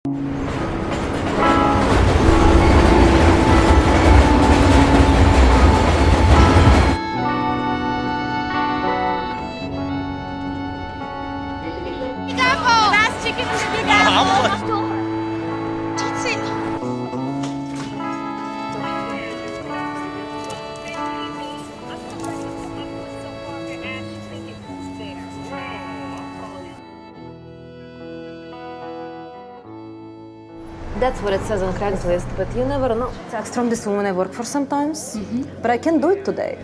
Last chicken is Big Apple. Tootsie. That's what it says on Craigslist, but you never know. Tax from this woman I work for sometimes, but I can do it today.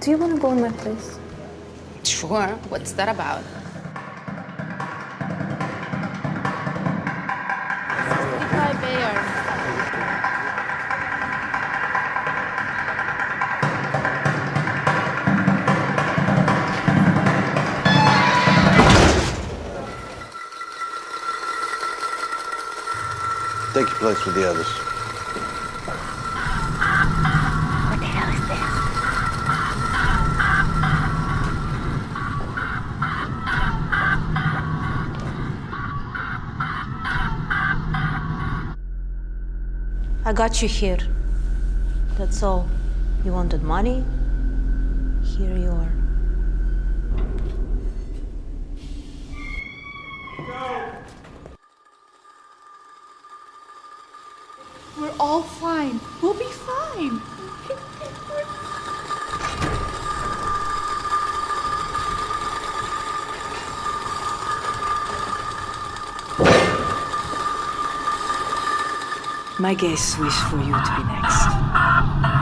Do you want to go in my place? Sure. What's that about? Take your place with the others. What the hell is this? I got you here. That's all. You wanted money? Here you are. We're all fine. We'll be fine. My guests wish for you to be next.